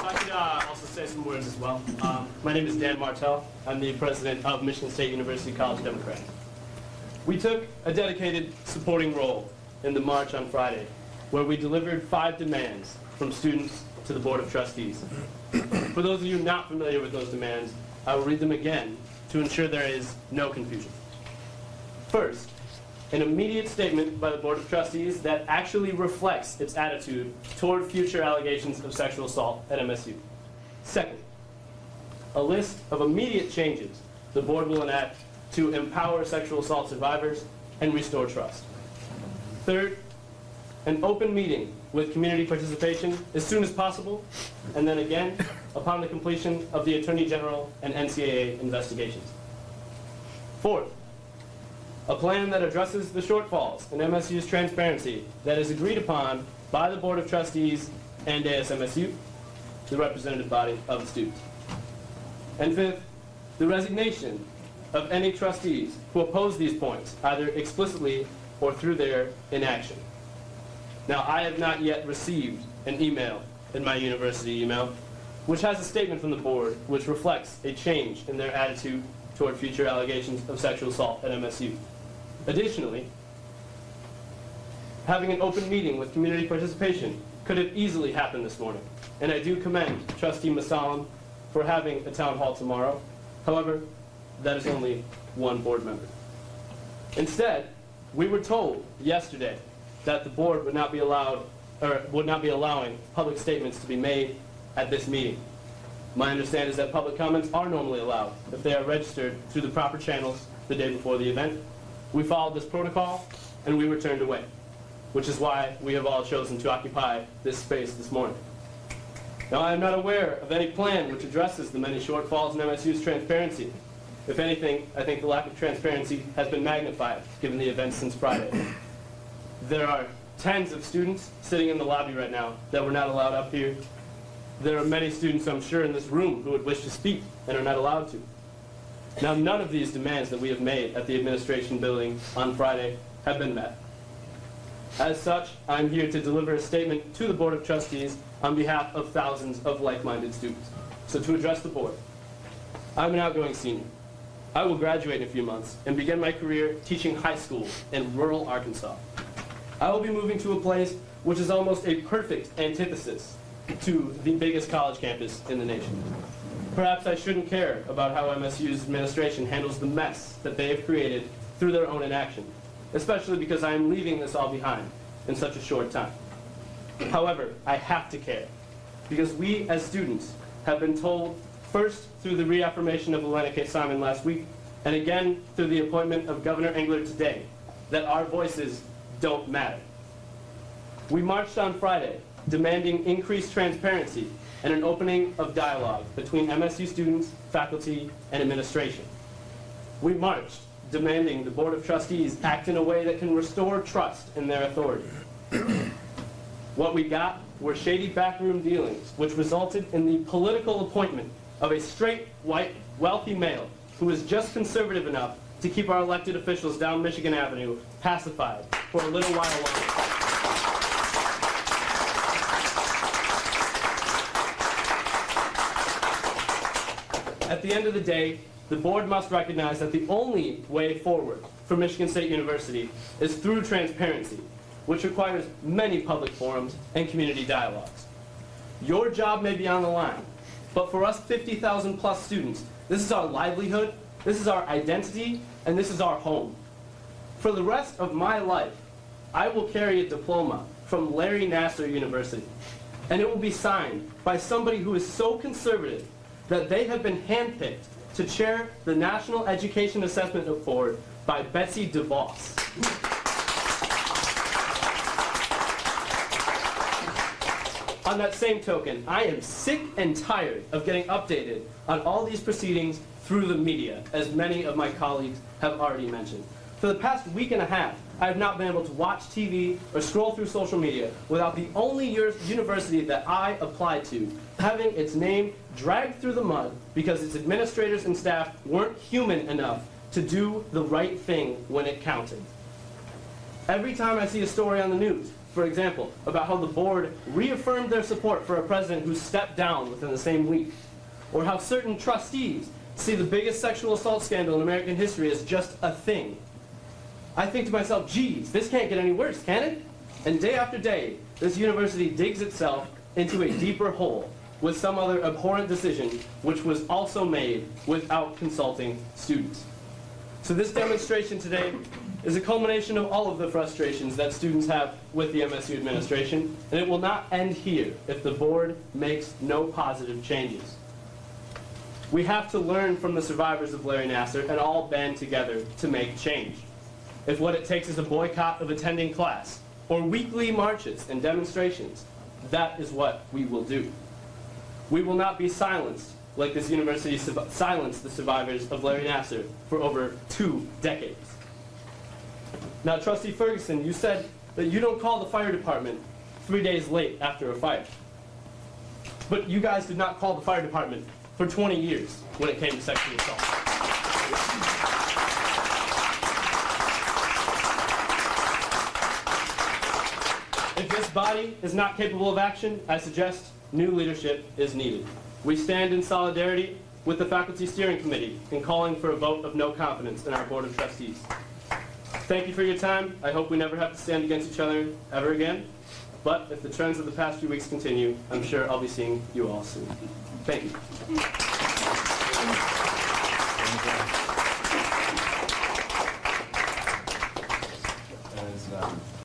I could also say some words as well. My name is Dan Martell. I'm the president of Michigan State University College Democrats. We took a dedicated supporting role in the march on Friday, where we delivered 5 demands from students to the Board of Trustees. For those of you not familiar with those demands, I will read them again to ensure there is no confusion. First, an immediate statement by the Board of Trustees that actually reflects its attitude toward future allegations of sexual assault at MSU. Second, a list of immediate changes the board will enact to empower sexual assault survivors and restore trust. Third, an open meeting with community participation as soon as possible, and then again upon the completion of the Attorney General and NCAA investigations. Fourth, a plan that addresses the shortfalls in MSU's transparency that is agreed upon by the Board of Trustees and ASMSU, the representative body of the students. And fifth, the resignation of any trustees who oppose these points, either explicitly or through their inaction. Now, I have not yet received an email in my university email which has a statement from the board which reflects a change in their attitude toward future allegations of sexual assault at MSU. Additionally, having an open meeting with community participation could have easily happened this morning, and I do commend Trustee Masalam for having a town hall tomorrow. However, that is only one board member. Instead, we were told yesterday that the board would not be allowed, or would not be allowing public statements to be made at this meeting. My understanding is that public comments are normally allowed if they are registered through the proper channels the day before the event. We followed this protocol, and we were turned away, which is why we have all chosen to occupy this space this morning. Now, I am not aware of any plan which addresses the many shortfalls in MSU's transparency. If anything, I think the lack of transparency has been magnified given the events since Friday. There are tens of students sitting in the lobby right now that were not allowed up here. There are many students, I'm sure, in this room who would wish to speak and are not allowed to. Now, none of these demands that we have made at the administration building on Friday have been met. As such, I'm here to deliver a statement to the Board of Trustees on behalf of thousands of like-minded students. So to address the board, I'm an outgoing senior. I will graduate in a few months and begin my career teaching high school in rural Arkansas. I will be moving to a place which is almost a perfect antithesis to the biggest college campus in the nation. Perhaps I shouldn't care about how MSU's administration handles the mess that they have created through their own inaction, especially because I am leaving this all behind in such a short time. However, I have to care, because we as students have been told, first through the reaffirmation of Elena K. Simon last week, and again through the appointment of Governor Engler today, that our voices don't matter. We marched on Friday demanding increased transparency and an opening of dialogue between MSU students, faculty, and administration. We marched demanding the Board of Trustees act in a way that can restore trust in their authority. What we got were shady backroom dealings, which resulted in the political appointment of a straight, white, wealthy male who is just conservative enough to keep our elected officials down Michigan Avenue pacified for a little while longer. At the end of the day, the board must recognize that the only way forward for Michigan State University is through transparency, which requires many public forums and community dialogues. Your job may be on the line, but for us 50,000 plus students, this is our livelihood, this is our identity, and this is our home. For the rest of my life, I will carry a diploma from Larry Nassar University, and it will be signed by somebody who is so conservative that they have been handpicked to chair the National Education Assessment Board by Betsy DeVos. On that same token, I am sick and tired of getting updated on all these proceedings through the media, as many of my colleagues have already mentioned. For the past week and a half, I have not been able to watch TV or scroll through social media without the only university that I applied to having its name dragged through the mud because its administrators and staff weren't human enough to do the right thing when it counted. Every time I see a story on the news for example, about how the board reaffirmed their support for a president who stepped down within the same week, or how certain trustees see the biggest sexual assault scandal in American history as just a thing, I think to myself, geez, this can't get any worse, can it? And day after day, this university digs itself into a deeper hole with some other abhorrent decision which was also made without consulting students. So this demonstration today is a culmination of all of the frustrations that students have with the MSU administration, and it will not end here if the board makes no positive changes. We have to learn from the survivors of Larry Nassar and all band together to make change. If what it takes is a boycott of attending class, or weekly marches and demonstrations, that is what we will do. We will not be silenced like this university silenced the survivors of Larry Nassar for over 2 decades. Now, Trustee Ferguson, you said that you don't call the fire department 3 days late after a fire. But you guys did not call the fire department for 20 years when it came to sexual assault. If this body is not capable of action, I suggest new leadership is needed. We stand in solidarity with the Faculty Steering Committee in calling for a vote of no confidence in our Board of Trustees. Thank you for your time. I hope we never have to stand against each other ever again. But if the trends of the past few weeks continue, I'm sure I'll be seeing you all soon. Thank you.